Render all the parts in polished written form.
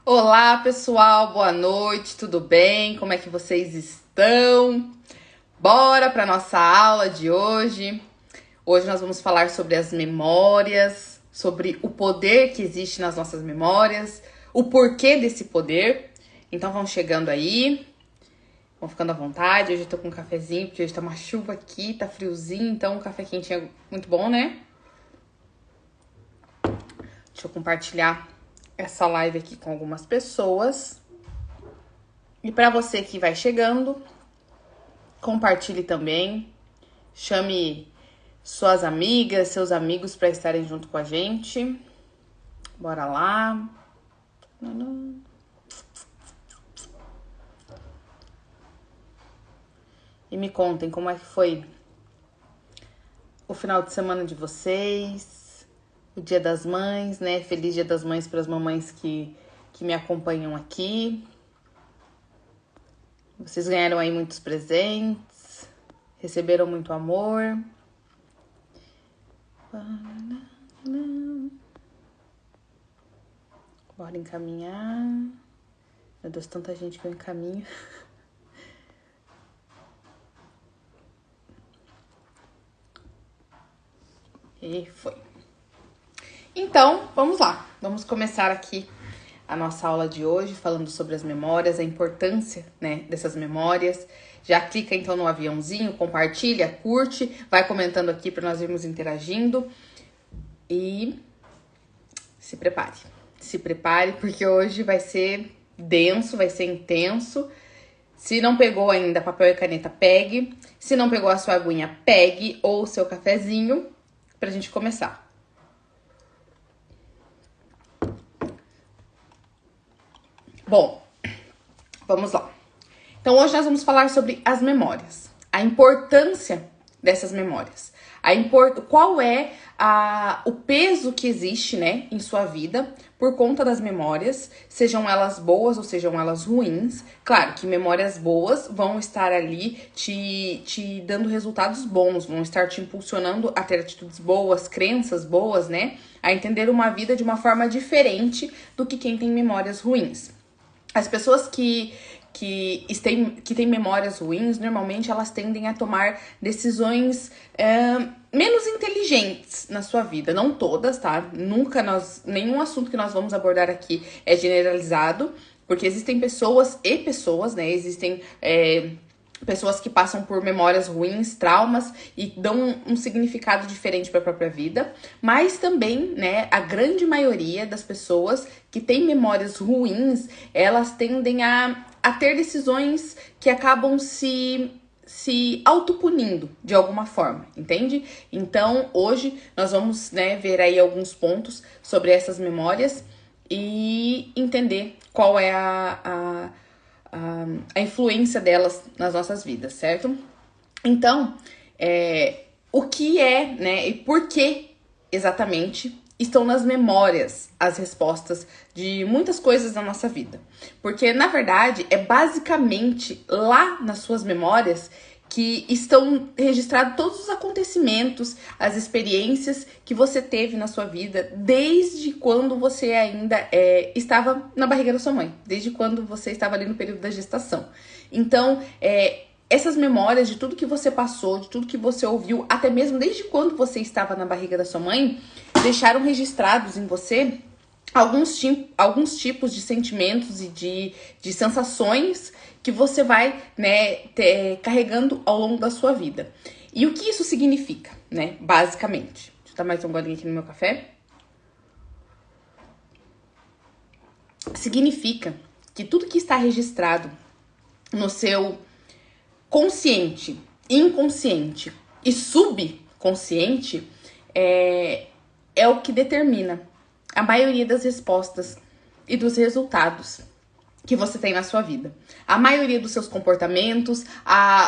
Olá, pessoal, boa noite, tudo bem? Como é que vocês estão? Bora para nossa aula de hoje. Hoje nós vamos falar sobre as memórias, sobre o poder que existe nas nossas memórias, o porquê desse poder. Então vão chegando aí, vão ficando à vontade. Hoje eu tô com um cafezinho, porque hoje tá uma chuva aqui, tá friozinho, então um café quentinho é muito bom, né? Deixa eu compartilhar essa live aqui com algumas pessoas. E para você que vai chegando, compartilhe também, chame suas amigas, seus amigos para estarem junto com a gente. Bora lá. E me contem como é que foi o final de semana de vocês, o Dia das Mães, né? Feliz Dia das Mães para as mamães que me acompanham aqui. Vocês ganharam aí muitos presentes, receberam muito amor. Bora encaminhar. Meu Deus, tanta gente que eu encaminho. E foi. Então, vamos lá. Vamos começar aqui a nossa aula de hoje, falando sobre as memórias, a importância, né, dessas memórias. Já clica então no aviãozinho, compartilha, curte, vai comentando aqui para nós irmos interagindo. E se prepare. Se prepare, porque hoje vai ser denso, vai ser intenso. Se não pegou ainda papel e caneta, pegue. Se não pegou a sua aguinha, pegue, ou o seu cafezinho, pra gente começar. Bom, vamos lá. Então, hoje nós vamos falar sobre as memórias. A importância dessas memórias. Qual é o peso que existe, né, em sua vida por conta das memórias, sejam elas boas ou sejam elas ruins. Claro que memórias boas vão estar ali te dando resultados bons, vão estar te impulsionando a ter atitudes boas, crenças boas, né, a entender uma vida de uma forma diferente do que quem tem memórias ruins. As pessoas que têm memórias ruins, normalmente elas tendem a tomar decisões menos inteligentes na sua vida. Não todas, tá? Nenhum assunto que nós vamos abordar aqui é generalizado, porque existem pessoas e pessoas, né? Existem pessoas que passam por memórias ruins, traumas e dão um significado diferente para a própria vida, mas também, né, a grande maioria das pessoas que têm memórias ruins, elas tendem a ter decisões que acabam se autopunindo de alguma forma, entende? Então, hoje nós vamos, né, ver aí alguns pontos sobre essas memórias e entender qual é a influência delas nas nossas vidas, certo? Então, o que é, né, e por que exatamente estão nas memórias as respostas de muitas coisas da nossa vida. Porque, na verdade, é basicamente lá nas suas memórias que estão registrados todos os acontecimentos, as experiências que você teve na sua vida desde quando você ainda estava na barriga da sua mãe, desde quando você estava ali no período da gestação. Então, essas memórias de tudo que você passou, de tudo que você ouviu, até mesmo desde quando você estava na barriga da sua mãe, deixaram registrados em você alguns tipos de sentimentos e de sensações que você vai, né, carregando ao longo da sua vida. E o que isso significa, né, basicamente? Deixa eu dar mais um golinho aqui no meu café. Significa que tudo que está registrado no seu consciente, inconsciente e subconsciente é o que determina a maioria das respostas e dos resultados que você tem na sua vida. A maioria dos seus comportamentos,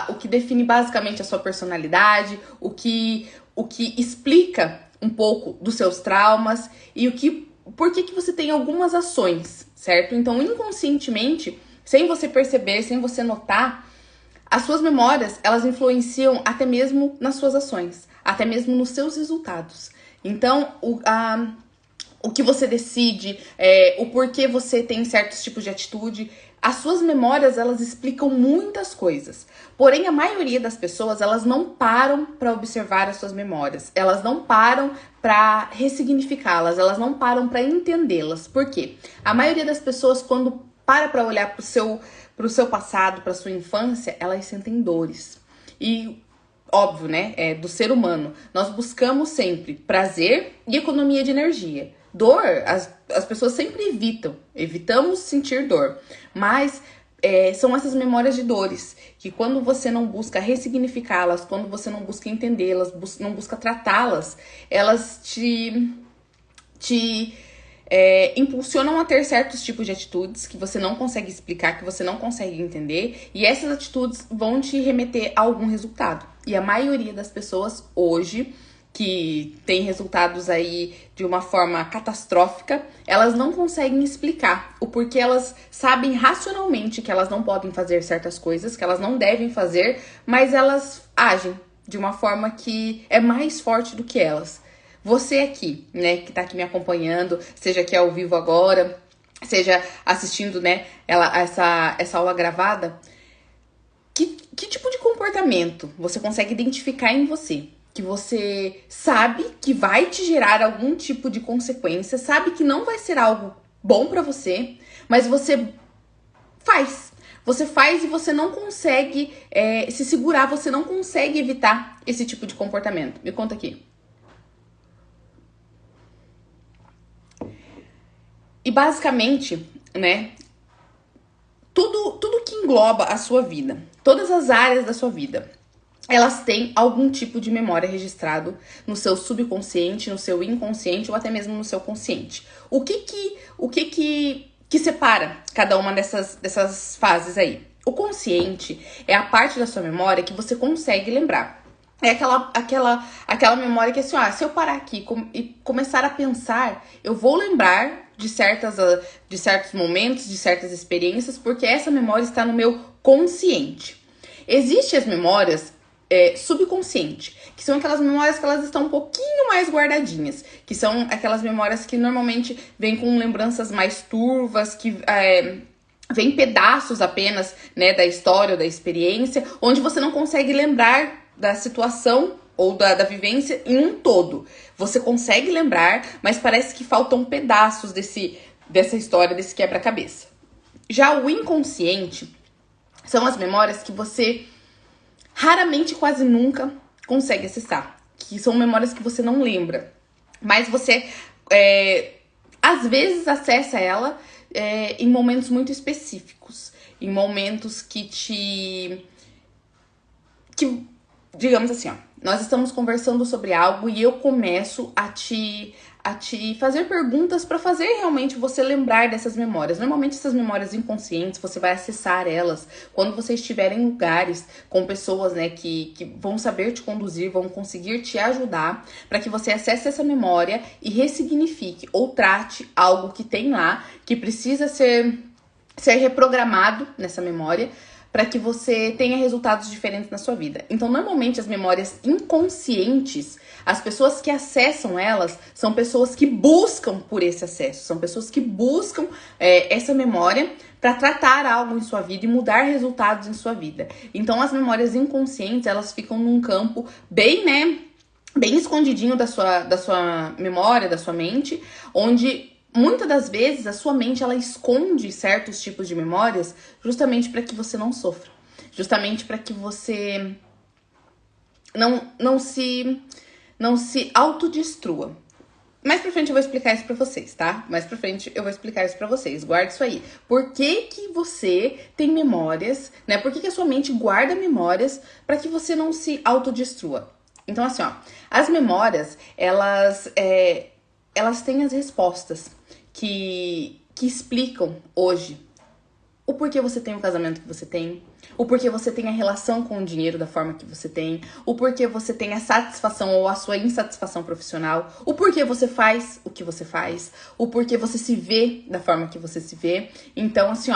o que define basicamente a sua personalidade, o que explica um pouco dos seus traumas e por que você tem algumas ações, certo? Então, inconscientemente, sem você perceber, sem você notar, as suas memórias, elas influenciam até mesmo nas suas ações, até mesmo nos seus resultados. Então, o que você decide, o porquê você tem certos tipos de atitude. As suas memórias, elas explicam muitas coisas. Porém, a maioria das pessoas, elas não param para observar as suas memórias. Elas não param para ressignificá-las, elas não param para entendê-las. Por quê? A maioria das pessoas, quando para olhar pro seu passado, para sua infância, elas sentem dores. E óbvio, né? É do ser humano. Nós buscamos sempre prazer e economia de energia. Dor, as pessoas sempre evitamos sentir dor, mas são essas memórias de dores, que quando você não busca ressignificá-las, quando você não busca entendê-las, não busca tratá-las, elas te impulsionam a ter certos tipos de atitudes que você não consegue explicar, que você não consegue entender, e essas atitudes vão te remeter a algum resultado. E a maioria das pessoas hoje que tem resultados aí de uma forma catastrófica, elas não conseguem explicar o porquê. Elas sabem racionalmente que elas não podem fazer certas coisas, que elas não devem fazer, mas elas agem de uma forma que é mais forte do que elas. Você aqui, né, que tá aqui me acompanhando, seja aqui ao vivo agora, seja assistindo, né, essa aula gravada, que tipo de comportamento você consegue identificar em você? Que você sabe que vai te gerar algum tipo de consequência, sabe que não vai ser algo bom pra você, mas você faz. Você faz e você não consegue se segurar, você não consegue evitar esse tipo de comportamento. Me conta aqui. E basicamente, né, tudo que engloba a sua vida, todas as áreas da sua vida, elas têm algum tipo de memória registrado no seu subconsciente, no seu inconsciente ou até mesmo no seu consciente. O que separa cada uma dessas fases aí? O consciente é a parte da sua memória que você consegue lembrar. É aquela memória que assim, se eu parar aqui e começar a pensar, eu vou lembrar de certos momentos, de certas experiências, porque essa memória está no meu consciente. Existem as memórias subconsciente, que são aquelas memórias que elas estão um pouquinho mais guardadinhas, que são aquelas memórias que normalmente vêm com lembranças mais turvas, que vem pedaços apenas, né, da história ou da experiência, onde você não consegue lembrar da situação ou da vivência em um todo. Você consegue lembrar, mas parece que faltam pedaços dessa história, desse quebra-cabeça. Já o inconsciente são as memórias que você raramente, quase nunca, consegue acessar. Que são memórias que você não lembra. Mas você, às vezes, acessa ela em momentos muito específicos. Em momentos que digamos assim, nós estamos conversando sobre algo e eu começo a te fazer perguntas para fazer realmente você lembrar dessas memórias. Normalmente essas memórias inconscientes, você vai acessar elas quando você estiver em lugares com pessoas, né, que vão saber te conduzir, vão conseguir te ajudar para que você acesse essa memória e ressignifique ou trate algo que tem lá, que precisa ser reprogramado nessa memória, para que você tenha resultados diferentes na sua vida. Então, normalmente, as memórias inconscientes, as pessoas que acessam elas, são pessoas que buscam por esse acesso, são pessoas que buscam essa memória para tratar algo em sua vida e mudar resultados em sua vida. Então, as memórias inconscientes, elas ficam num campo bem escondidinho da sua memória, da sua mente, onde muitas das vezes a sua mente ela esconde certos tipos de memórias justamente para que você não sofra, justamente para que você não se autodestrua. Mais pra frente eu vou explicar isso pra vocês, tá? Mais pra frente eu vou explicar isso pra vocês. Guarde isso aí. Por que você tem memórias, né? Por que a sua mente guarda memórias para que você não se autodestrua? Então, assim, as memórias, elas têm as respostas que explicam hoje o porquê você tem o casamento que você tem, o porquê você tem a relação com o dinheiro da forma que você tem, o porquê você tem a satisfação ou a sua insatisfação profissional, o porquê você faz o que você faz, o porquê você se vê da forma que você se vê. Então, assim,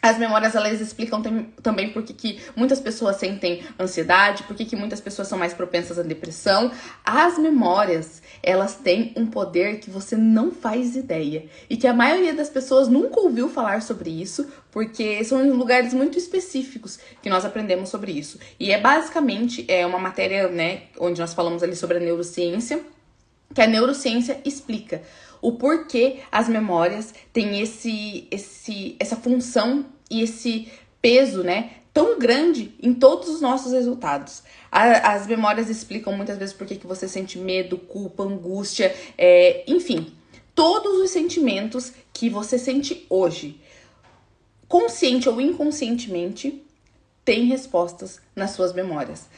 As memórias, elas explicam também por que muitas pessoas sentem ansiedade, por que muitas pessoas são mais propensas à depressão. As memórias, elas têm um poder que você não faz ideia. E que a maioria das pessoas nunca ouviu falar sobre isso, porque são em lugares muito específicos que nós aprendemos sobre isso. E basicamente uma matéria, né, onde nós falamos ali sobre a neurociência, que a neurociência explica o porquê as memórias têm essa função e esse peso, né, tão grande em todos os nossos resultados. As memórias explicam muitas vezes por que você sente medo, culpa, angústia, enfim, todos os sentimentos que você sente hoje, consciente ou inconscientemente, tem respostas nas suas memórias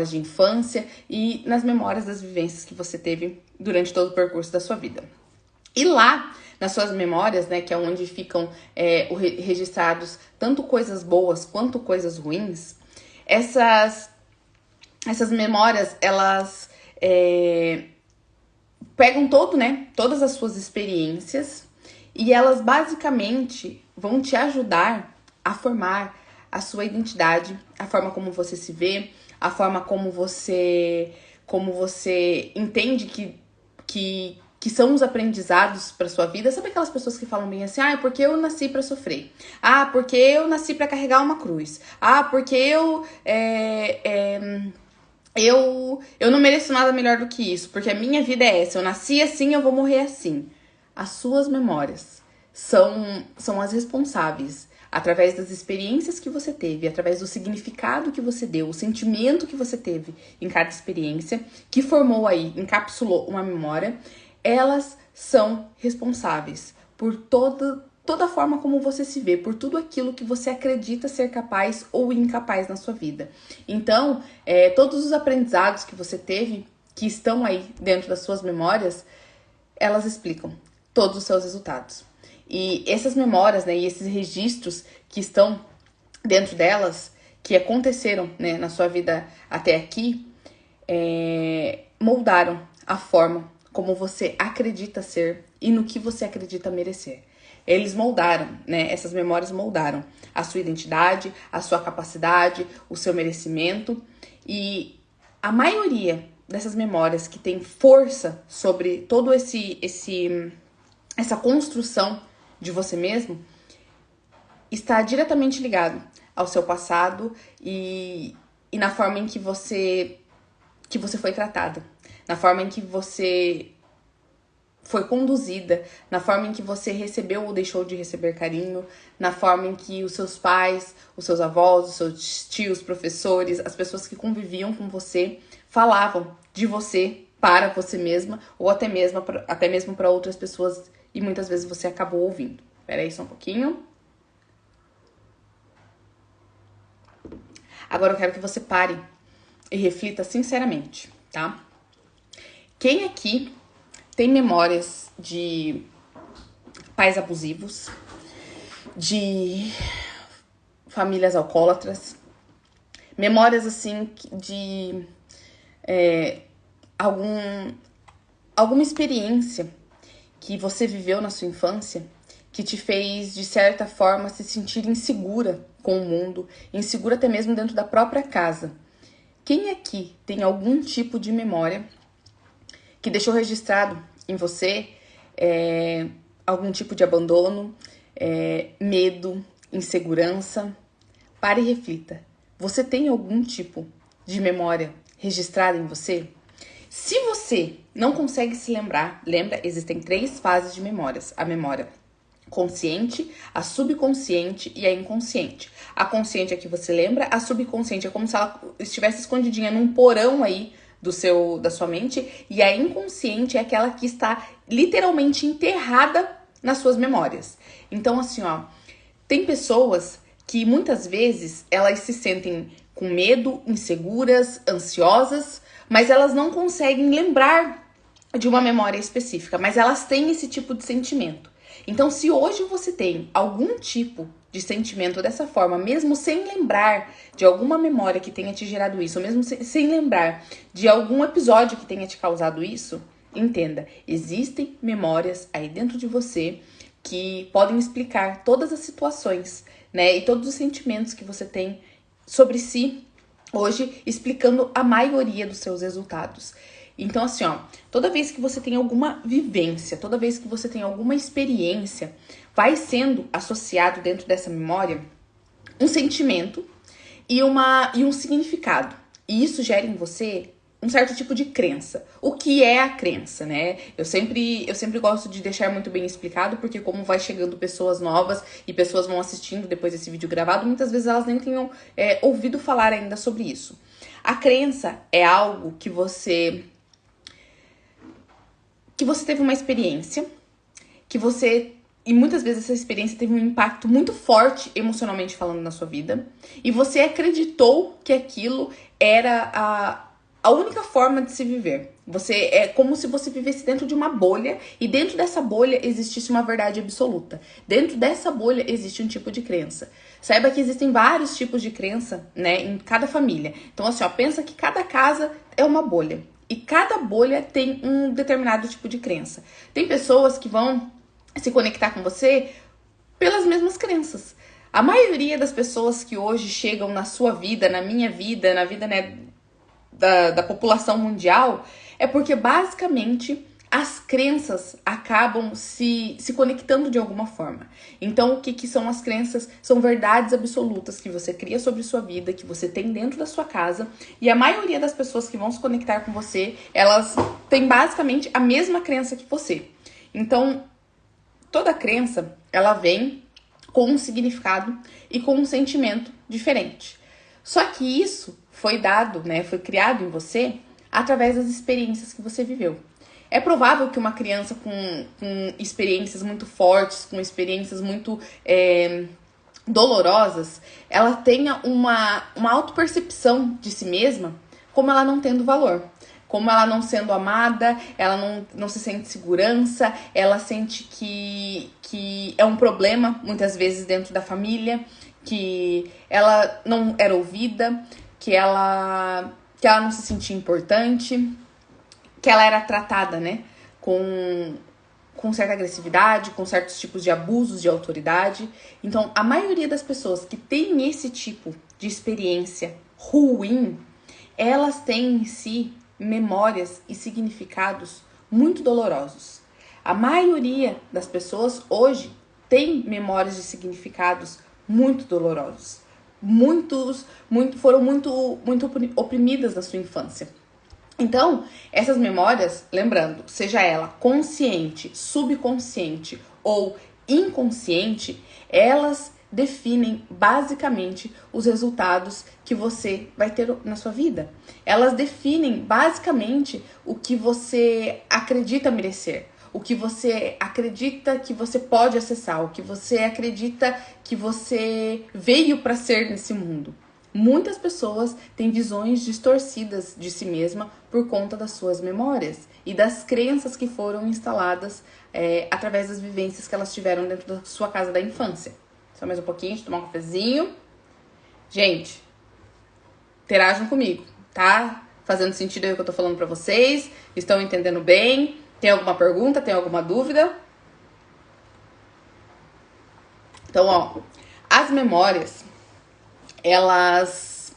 de infância e nas memórias das vivências que você teve durante todo o percurso da sua vida. E lá, nas suas memórias, né, que é onde ficam registrados tanto coisas boas quanto coisas ruins, essas memórias, elas pegam todas as suas experiências e elas basicamente vão te ajudar a formar a sua identidade, a forma como você se vê, a forma como você entende que são os aprendizados para sua vida. Sabe aquelas pessoas que falam bem assim, porque eu nasci para sofrer, porque eu nasci para carregar uma cruz, porque eu não mereço nada melhor do que isso, porque a minha vida é essa, eu nasci assim, eu vou morrer assim. As suas memórias são as responsáveis, através das experiências que você teve, através do significado que você deu, o sentimento que você teve em cada experiência, que formou aí, encapsulou uma memória. Elas são responsáveis por toda a forma como você se vê, por tudo aquilo que você acredita ser capaz ou incapaz na sua vida. Então, todos os aprendizados que você teve, que estão aí dentro das suas memórias, elas explicam todos os seus resultados. E essas memórias, né, e esses registros que estão dentro delas, que aconteceram, né, na sua vida até aqui, moldaram a forma como você acredita ser e no que você acredita merecer. Eles moldaram, né? Essas memórias moldaram a sua identidade, a sua capacidade, o seu merecimento. E a maioria dessas memórias que tem força sobre todo essa construção de você mesmo está diretamente ligado ao seu passado e na forma em que você foi tratada, na forma em que você foi conduzida, na forma em que você recebeu ou deixou de receber carinho, na forma em que os seus pais, os seus avós, os seus tios, professores, as pessoas que conviviam com você falavam de você para você mesma ou até mesmo para outras pessoas e muitas vezes você acabou ouvindo. Espera aí só um pouquinho. Agora eu quero que você pare e reflita sinceramente, tá? Quem aqui tem memórias de pais abusivos, de famílias alcoólatras, memórias assim de alguma experiência que você viveu na sua infância que te fez, de certa forma, se sentir insegura com o mundo, insegura até mesmo dentro da própria casa. Quem aqui tem algum tipo de memória que deixou registrado em você algum tipo de abandono, medo, insegurança? Pare e reflita. Você tem algum tipo de memória registrada em você? Se você não consegue se lembra, existem 3 fases de memórias. A memória consciente, a subconsciente e a inconsciente. A consciente é que você lembra, a subconsciente é como se ela estivesse escondidinha num porão aí da sua mente, e a inconsciente é aquela que está literalmente enterrada nas suas memórias. Então, assim, tem pessoas que muitas vezes elas se sentem com medo, inseguras, ansiosas, mas elas não conseguem lembrar de uma memória específica, mas elas têm esse tipo de sentimento. Então, se hoje você tem algum tipo de sentimento dessa forma, mesmo sem lembrar de alguma memória que tenha te gerado isso, ou mesmo sem lembrar de algum episódio que tenha te causado isso, entenda, existem memórias aí dentro de você que podem explicar todas as situações né? E todos os sentimentos que você tem sobre si hoje, explicando a maioria dos seus resultados. Então, assim, ó, toda vez que você tem alguma vivência, toda vez que você tem alguma experiência, vai sendo associado dentro dessa memória um sentimento e um significado. E isso gera em você um certo tipo de crença. O que é a crença, né? Eu sempre gosto de deixar muito bem explicado, porque como vai chegando pessoas novas e pessoas vão assistindo depois desse vídeo gravado, muitas vezes elas nem tenham ouvido falar ainda sobre isso. A crença é algo que você teve uma experiência, e muitas vezes essa experiência teve um impacto muito forte emocionalmente falando na sua vida, e você acreditou que aquilo era a única forma de se viver. É como se você vivesse dentro de uma bolha, e dentro dessa bolha existisse uma verdade absoluta. Dentro dessa bolha existe um tipo de crença. Saiba que existem vários tipos de crença, né, em cada família. Então, assim, ó, pensa que cada casa é uma bolha. E cada bolha tem um determinado tipo de crença. Tem pessoas que vão se conectar com você pelas mesmas crenças. A maioria das pessoas que hoje chegam na sua vida, na minha vida, na vida, né, da população mundial, é porque basicamente as crenças acabam se conectando de alguma forma. Então, o que são as crenças? São verdades absolutas que você cria sobre sua vida, que você tem dentro da sua casa, e a maioria das pessoas que vão se conectar com você, elas têm basicamente a mesma crença que você. Então, toda crença, ela vem com um significado e com um sentimento diferente. Só que isso foi dado, né, foi criado em você através das experiências que você viveu. É provável que uma criança com experiências muito fortes, com experiências muito dolorosas, ela tenha uma autopercepção de si mesma como ela não tendo valor. Como ela não sendo amada, ela não se sente segurança, ela sente que é um problema, muitas vezes, dentro da família, que ela não era ouvida, que ela não se sentia importante, que ela era tratada, né, com certa agressividade, com certos tipos de abusos de autoridade. Então, a maioria das pessoas que tem esse tipo de experiência ruim, elas têm em si memórias e significados muito dolorosos. A maioria das pessoas hoje tem memórias e significados muito dolorosos. Foram muito oprimidas na sua infância. Então, essas memórias, lembrando, seja ela consciente, subconsciente ou inconsciente, elas definem basicamente os resultados que você vai ter na sua vida. Elas definem basicamente o que você acredita merecer, o que você acredita que você pode acessar, o que você acredita que você veio para ser nesse mundo. Muitas pessoas têm visões distorcidas de si mesma por conta das suas memórias e das crenças que foram instaladas através das vivências que elas tiveram dentro da sua casa da infância. Só mais um pouquinho, deixa eu tomar um cafezinho. Gente, interajam comigo, tá? Fazendo sentido aí o que eu tô falando pra vocês? Estão entendendo bem? Tem alguma pergunta? Tem alguma dúvida? Então, ó, as memórias, elas...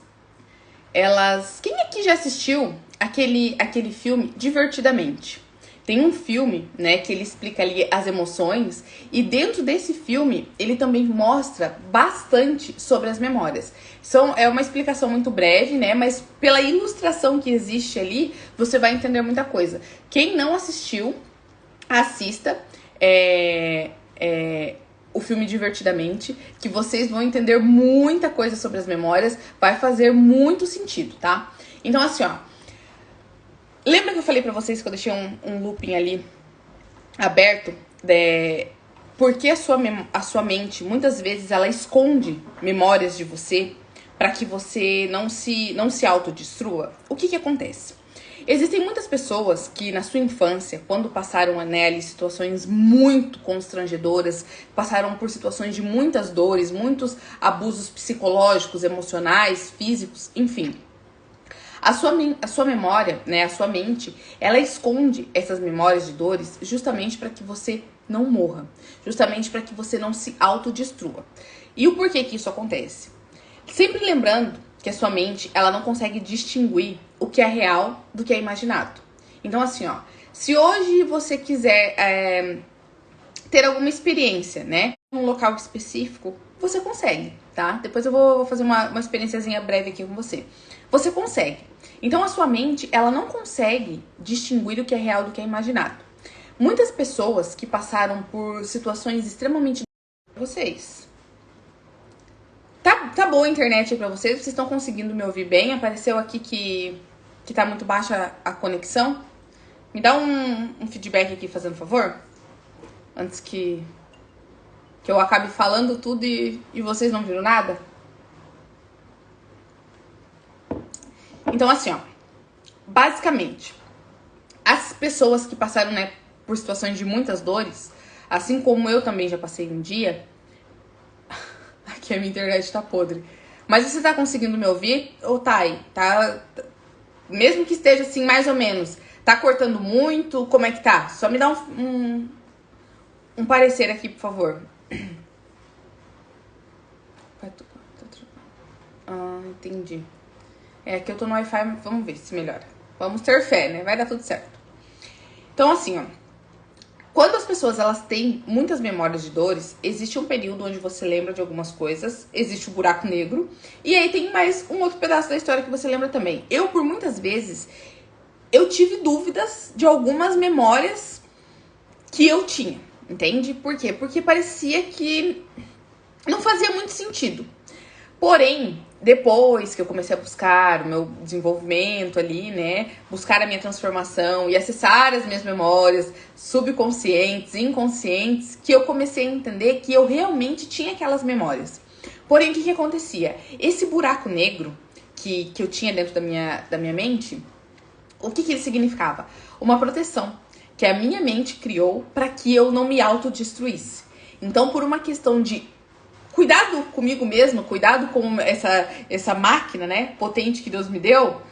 Quem aqui já assistiu aquele filme Divertidamente? Tem um filme, né, que ele explica ali as emoções, e dentro desse filme ele também mostra bastante sobre as memórias. É uma explicação muito breve, né, mas pela ilustração que existe ali, você vai entender muita coisa. Quem não assistiu, assista o filme Divertidamente, que vocês vão entender muita coisa sobre as memórias, vai fazer muito sentido, tá? Então, assim, ó, lembra que eu falei pra vocês que eu deixei um looping ali aberto? Porque a sua mente, muitas vezes, ela esconde memórias de você para que você não se autodestrua. O que acontece? Existem muitas pessoas que na sua infância, quando passaram, né, ali situações muito constrangedoras, passaram por situações de muitas dores, muitos abusos psicológicos, emocionais, físicos, enfim. A sua memória, né, a sua mente, ela esconde essas memórias de dores justamente para que você não morra, justamente para que você não se autodestrua. E o porquê que isso acontece? Sempre lembrando que a sua mente, ela não consegue distinguir o que é real do que é imaginado. Então, assim, ó, se hoje você quiser ter alguma experiência, né, num local específico, você consegue, tá? Depois eu vou fazer uma experiênciazinha breve aqui com você. Você consegue. Então, a sua mente, ela não consegue distinguir o que é real do que é imaginado. Muitas pessoas que passaram por situações extremamente... Vocês... Tá boa a internet aí pra vocês? Vocês estão conseguindo me ouvir bem? Apareceu aqui que tá muito baixa a conexão. Me dá um feedback aqui, fazendo favor. Antes que eu acabe falando tudo e vocês não viram nada. Então, assim, ó. Basicamente, as pessoas que passaram, né, por situações de muitas dores, assim como eu também já passei um dia... Aqui a minha internet tá podre. Mas você tá conseguindo me ouvir? Ou tá aí? Tá... Mesmo que esteja assim, mais ou menos. Tá cortando muito? Como é que tá? Só me dá um parecer aqui, por favor. Entendi. Aqui eu tô no Wi-Fi, vamos ver se melhora. Vamos ter fé, né? Vai dar tudo certo. Então, assim, ó. Quando as pessoas, elas têm muitas memórias de dores, existe um período onde você lembra de algumas coisas, existe o buraco negro, e aí tem mais um outro pedaço da história que você lembra também. Eu, por muitas vezes, eu tive dúvidas de algumas memórias que eu tinha, entende? Por quê? Porque parecia que não fazia muito sentido. Porém, depois que eu comecei a buscar o meu desenvolvimento ali, né, buscar a minha transformação e acessar as minhas memórias subconscientes, inconscientes, que eu comecei a entender que eu realmente tinha aquelas memórias. Porém, o que acontecia? Esse buraco negro que eu tinha dentro da minha mente, o que ele significava? Uma proteção que a minha mente criou para que eu não me autodestruísse. Então, por uma questão de cuidado comigo mesmo, cuidado com essa máquina, né, potente que Deus me deu,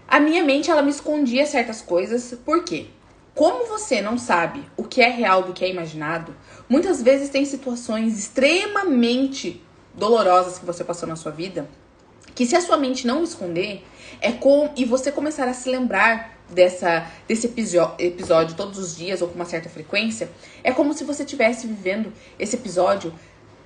a minha mente, ela me escondia certas coisas. Por quê? Como você não sabe o que é real do que é imaginado, muitas vezes tem situações extremamente dolorosas que você passou na sua vida, que se a sua mente não esconder, e você começar a se lembrar desse episódio todos os dias ou com uma certa frequência, é como se você estivesse vivendo esse episódio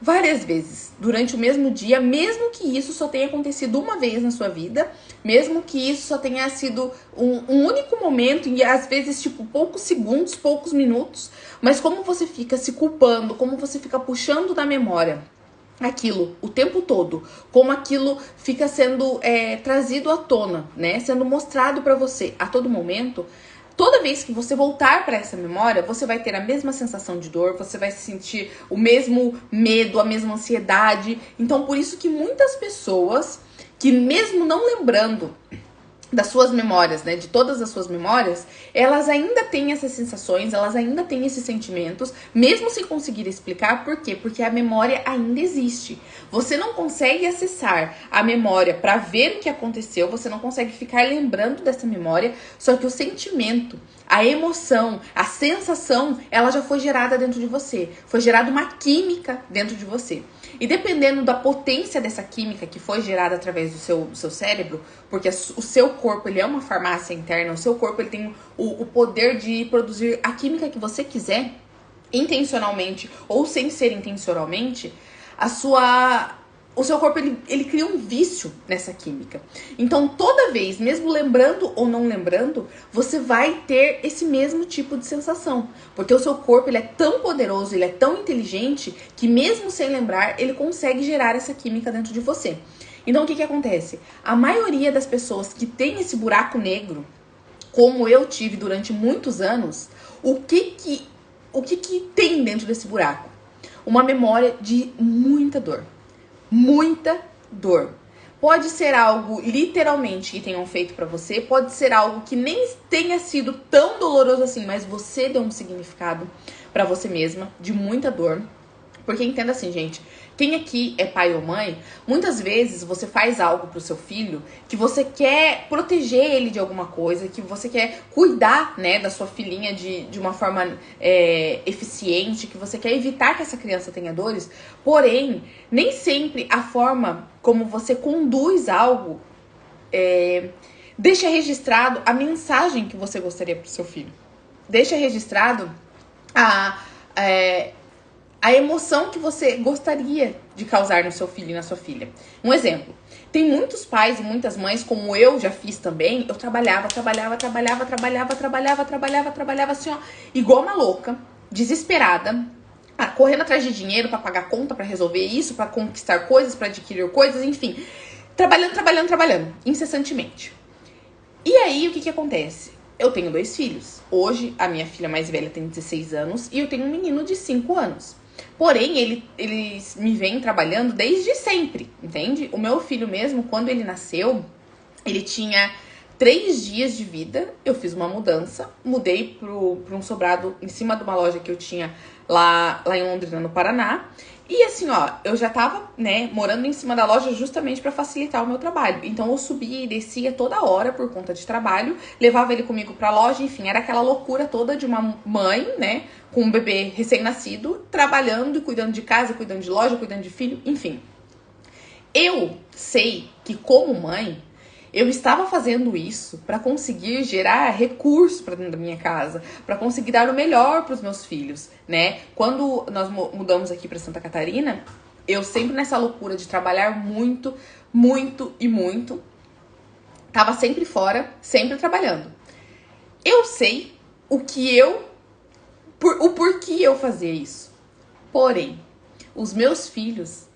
várias vezes, durante o mesmo dia, mesmo que isso só tenha acontecido uma vez na sua vida, mesmo que isso só tenha sido um único momento, e às vezes, tipo, poucos segundos, poucos minutos, mas como você fica se culpando, como você fica puxando da memória aquilo o tempo todo, como aquilo fica sendo trazido à tona, né, sendo mostrado pra você a todo momento. Toda vez que você voltar para essa memória, você vai ter a mesma sensação de dor, você vai sentir o mesmo medo, a mesma ansiedade. Então, por isso que muitas pessoas, que mesmo não lembrando das suas memórias, né, de todas as suas memórias, elas ainda têm essas sensações, elas ainda têm esses sentimentos, mesmo sem conseguir explicar. Por quê? Porque a memória ainda existe. Você não consegue acessar a memória para ver o que aconteceu, você não consegue ficar lembrando dessa memória, só que o sentimento, a emoção, a sensação, ela já foi gerada dentro de você. Foi gerada uma química dentro de você. E dependendo da potência dessa química que foi gerada através do seu cérebro, porque o seu corpo, ele é uma farmácia interna, o seu corpo, ele tem o poder de produzir a química que você quiser, intencionalmente ou sem ser intencionalmente, o seu corpo, ele cria um vício nessa química. Então, toda vez, mesmo lembrando ou não lembrando, você vai ter esse mesmo tipo de sensação. Porque o seu corpo, ele é tão poderoso, ele é tão inteligente, que mesmo sem lembrar, ele consegue gerar essa química dentro de você. Então, o que acontece? A maioria das pessoas que tem esse buraco negro, como eu tive durante muitos anos, o que tem dentro desse buraco? Uma memória de muita dor. Muita dor. Pode ser algo literalmente que tenham feito pra você, pode ser algo que nem tenha sido tão doloroso assim, mas você deu um significado pra você mesma de muita dor. Porque entenda assim, gente, quem aqui é pai ou mãe, muitas vezes você faz algo pro seu filho que você quer proteger ele de alguma coisa, que você quer cuidar, né, da sua filhinha de uma forma eficiente, que você quer evitar que essa criança tenha dores, porém, nem sempre a forma como você conduz algo deixa registrado a mensagem que você gostaria pro seu filho. Deixa registrado a emoção que você gostaria de causar no seu filho e na sua filha. Um exemplo, tem muitos pais e muitas mães, como eu já fiz também, eu trabalhava assim, ó, igual uma louca, desesperada, correndo atrás de dinheiro pra pagar conta, pra resolver isso, pra conquistar coisas, pra adquirir coisas, enfim, trabalhando, incessantemente. E aí, o que acontece? Eu tenho 2 filhos. Hoje, a minha filha mais velha tem 16 anos e eu tenho um menino de 5 anos. Porém, eles me vêm trabalhando desde sempre, entende? O meu filho mesmo, quando ele nasceu, ele tinha 3 dias de vida. Eu fiz uma mudança, mudei pra um sobrado em cima de uma loja que eu tinha lá em Londrina, no Paraná. E assim, ó, eu já tava, né, morando em cima da loja justamente pra facilitar o meu trabalho. Então eu subia e descia toda hora por conta de trabalho, levava ele comigo pra loja, enfim, era aquela loucura toda de uma mãe, né, com um bebê recém-nascido, trabalhando e cuidando de casa, cuidando de loja, cuidando de filho, enfim. Eu sei que como mãe, eu estava fazendo isso para conseguir gerar recursos para dentro da minha casa, para conseguir dar o melhor para os meus filhos, né? Quando nós mudamos aqui para Santa Catarina, eu sempre nessa loucura de trabalhar muito, tava sempre fora, sempre trabalhando. Eu sei o porquê eu fazia isso. Porém, os meus filhos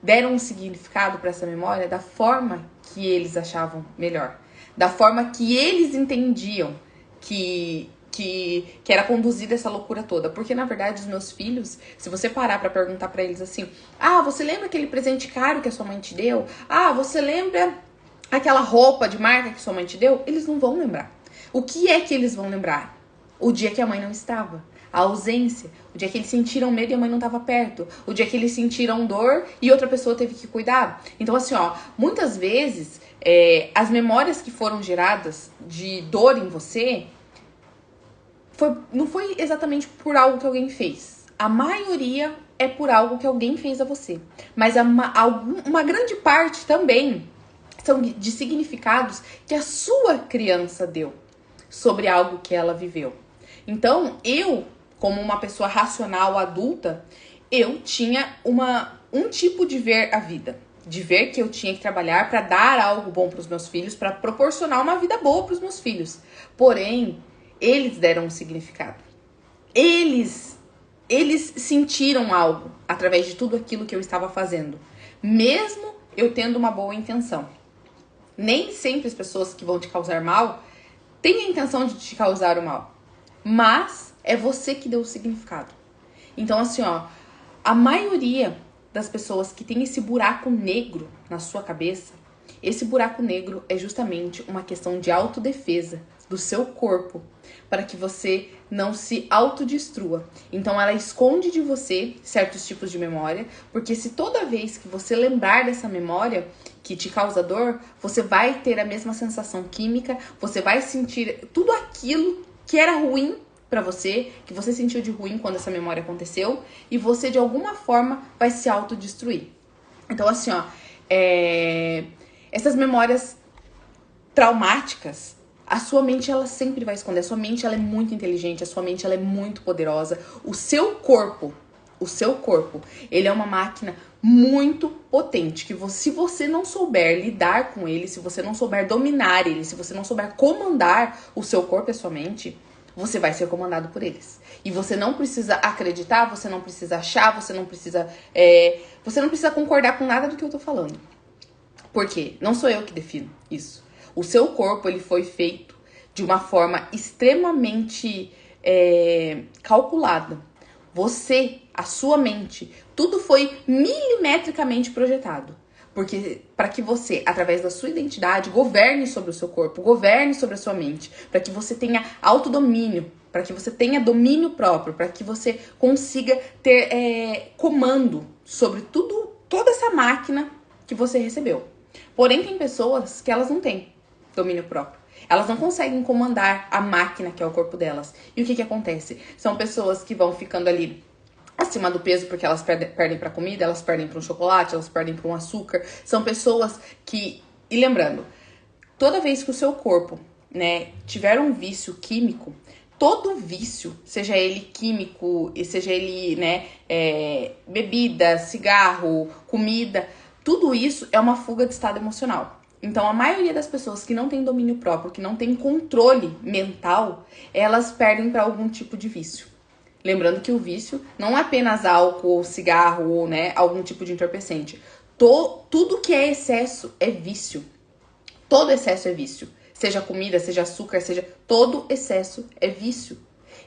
deram um significado para essa memória da forma que eles achavam melhor, da forma que eles entendiam que era conduzida essa loucura toda. Porque, na verdade, os meus filhos, se você parar pra perguntar pra eles assim, você lembra aquele presente caro que a sua mãe te deu? Você lembra aquela roupa de marca que sua mãe te deu? Eles não vão lembrar. O que é que eles vão lembrar? O dia que a mãe não estava. A ausência, o dia que eles sentiram medo e a mãe não estava perto, o dia que eles sentiram dor e outra pessoa teve que cuidar. Então, assim, ó, muitas vezes as memórias que foram geradas de dor em você não foi exatamente por algo que alguém fez. A maioria é por algo que alguém fez a você. Mas uma grande parte também são de significados que a sua criança deu sobre algo que ela viveu. Então, eu, como uma pessoa racional, adulta, eu tinha um tipo de ver a vida. De ver que eu tinha que trabalhar para dar algo bom para os meus filhos, para proporcionar uma vida boa para os meus filhos. Porém, eles deram um significado. Eles sentiram algo através de tudo aquilo que eu estava fazendo. Mesmo eu tendo uma boa intenção. Nem sempre as pessoas que vão te causar mal têm a intenção de te causar o mal. Mas é você que deu o significado. Então, assim, ó, a maioria das pessoas que tem esse buraco negro na sua cabeça, esse buraco negro é justamente uma questão de autodefesa do seu corpo, para que você não se autodestrua. Então, ela esconde de você certos tipos de memória, porque se toda vez que você lembrar dessa memória que te causa dor, você vai ter a mesma sensação química, você vai sentir tudo aquilo que era ruim pra você, que você sentiu de ruim quando essa memória aconteceu, e você de alguma forma vai se autodestruir. Então, assim, ó, essas memórias traumáticas, a sua mente, ela sempre vai esconder. A sua mente, ela é muito inteligente, a sua mente, ela é muito poderosa. O seu corpo, ele é uma máquina muito potente, que se você não souber lidar com ele, se você não souber dominar ele, se você não souber comandar o seu corpo e a sua mente, você vai ser comandado por eles. E você não precisa acreditar, você não precisa achar, você não precisa concordar com nada do que eu tô falando. Por quê? Não sou eu que defino isso. O seu corpo, ele foi feito de uma forma extremamente calculada. Você, a sua mente, tudo foi milimetricamente projetado. Porque para que você, através da sua identidade, governe sobre o seu corpo, governe sobre a sua mente, para que você tenha autodomínio, para que você tenha domínio próprio, para que você consiga ter comando sobre toda essa máquina que você recebeu. Porém, tem pessoas que elas não têm domínio próprio. Elas não conseguem comandar a máquina que é o corpo delas. E o que acontece? São pessoas que vão ficando ali acima do peso porque elas perdem para comida, elas perdem para um chocolate, elas perdem para um açúcar. São pessoas que... E lembrando, toda vez que o seu corpo, né, tiver um vício químico, todo vício, seja ele químico, seja ele, né, bebida, cigarro, comida, tudo isso é uma fuga de estado emocional. Então, a maioria das pessoas que não tem domínio próprio, que não tem controle mental, elas perdem para algum tipo de vício. Lembrando que o vício não é apenas álcool, cigarro ou, né, algum tipo de entorpecente. Tudo que é excesso é vício. Todo excesso é vício. Seja comida, seja açúcar, seja... Todo excesso é vício.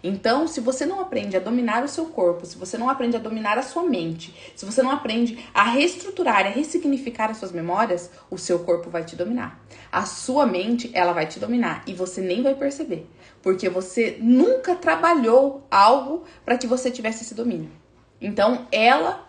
Então, se você não aprende a dominar o seu corpo, se você não aprende a dominar a sua mente, se você não aprende a reestruturar, a ressignificar as suas memórias, o seu corpo vai te dominar. A sua mente, ela vai te dominar e você nem vai perceber. Porque você nunca trabalhou algo para que você tivesse esse domínio. Então, ela...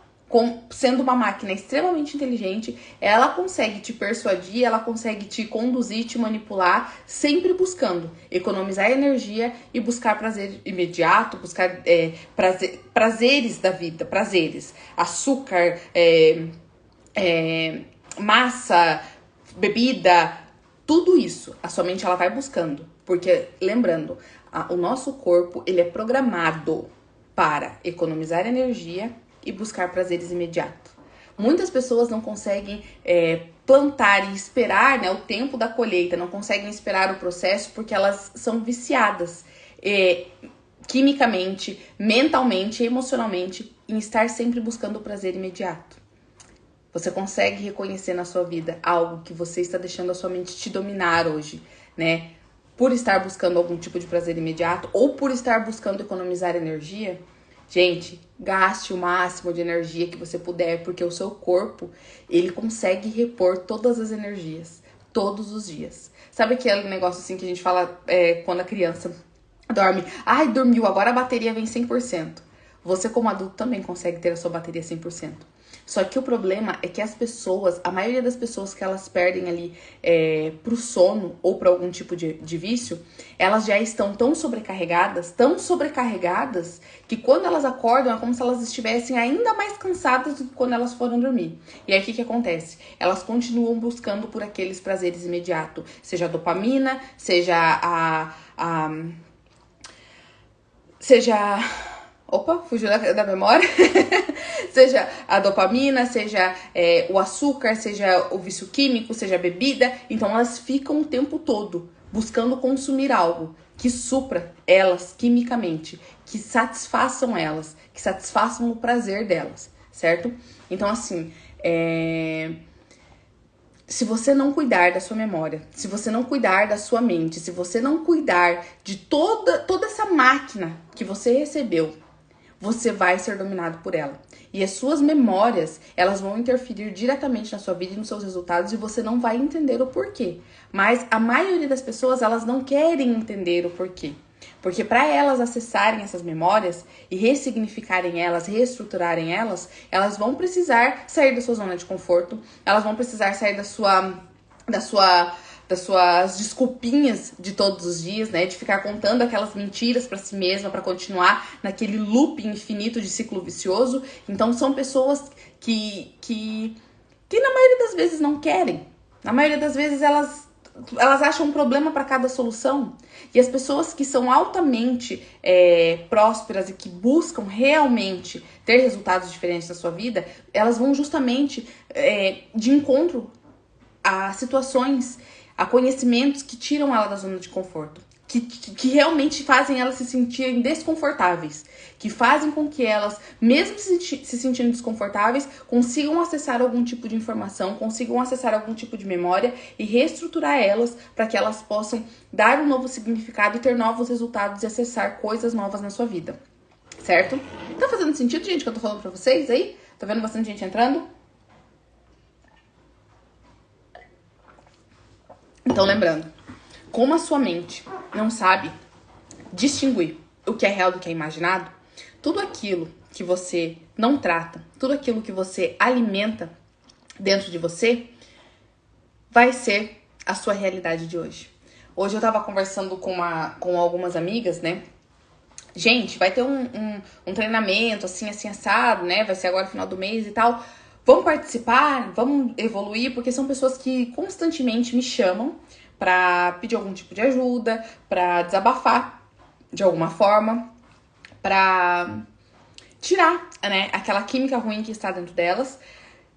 sendo uma máquina extremamente inteligente, ela consegue te persuadir, ela consegue te conduzir, te manipular, sempre buscando economizar energia e buscar prazer imediato, buscar prazeres da vida, prazeres, açúcar, massa, bebida, tudo isso. A sua mente ela vai buscando, porque lembrando, o nosso corpo ele é programado para economizar energia e buscar prazeres imediatos. Muitas pessoas não conseguem plantar e esperar, né, o tempo da colheita, não conseguem esperar o processo porque elas são viciadas quimicamente, mentalmente, emocionalmente em estar sempre buscando o prazer imediato. Você consegue reconhecer na sua vida algo que você está deixando a sua mente te dominar hoje, né? Por estar buscando algum tipo de prazer imediato ou por estar buscando economizar energia? Gente, gaste o máximo de energia que você puder, porque o seu corpo, ele consegue repor todas as energias, todos os dias. Sabe aquele negócio assim que a gente fala quando a criança dorme? Ai, dormiu, agora a bateria vem 100%. Você como adulto também consegue ter a sua bateria 100%. Só que o problema é que as pessoas, a maioria das pessoas que elas perdem ali pro sono ou para algum tipo de vício, elas já estão tão sobrecarregadas, que quando elas acordam é como se elas estivessem ainda mais cansadas do que quando elas foram dormir. E aí o que acontece? Elas continuam buscando por aqueles prazeres imediatos, seja a dopamina, Opa, fugiu da memória. Seja a dopamina, seja o açúcar, seja o vício químico, seja a bebida. Então elas ficam o tempo todo buscando consumir algo que supra elas quimicamente, que satisfaçam elas, que satisfaçam o prazer delas, certo? Então assim, se você não cuidar da sua memória, se você não cuidar da sua mente, se você não cuidar de toda essa máquina que você recebeu, você vai ser dominado por ela. E as suas memórias, elas vão interferir diretamente na sua vida e nos seus resultados e você não vai entender o porquê. Mas a maioria das pessoas, elas não querem entender o porquê. Porque para elas acessarem essas memórias e ressignificarem elas, reestruturarem elas, elas vão precisar sair da sua zona de conforto, elas vão precisar sair das suas desculpinhas de todos os dias, né? De ficar contando aquelas mentiras pra si mesma, pra continuar naquele loop infinito de ciclo vicioso. Então são pessoas que na maioria das vezes não querem. Na maioria das vezes elas acham um problema para cada solução. E as pessoas que são altamente prósperas e que buscam realmente ter resultados diferentes na sua vida, elas vão justamente de encontro a situações, a conhecimentos que tiram ela da zona de conforto, que realmente fazem elas se sentirem desconfortáveis, que fazem com que elas, mesmo se sentindo desconfortáveis, consigam acessar algum tipo de informação, consigam acessar algum tipo de memória e reestruturar elas para que elas possam dar um novo significado e ter novos resultados e acessar coisas novas na sua vida, certo? Tá fazendo sentido, gente, que eu tô falando pra vocês aí? Tá vendo bastante gente entrando? Então, lembrando, como a sua mente não sabe distinguir o que é real do que é imaginado, tudo aquilo que você não trata, tudo aquilo que você alimenta dentro de você, vai ser a sua realidade de hoje. Hoje eu tava conversando com algumas amigas, né? Gente, vai ter um treinamento assim, assado, né? Vai ser agora no final do mês e tal. Vamos participar, vamos evoluir, porque são pessoas que constantemente me chamam pra pedir algum tipo de ajuda, pra desabafar de alguma forma, pra tirar, né, aquela química ruim que está dentro delas.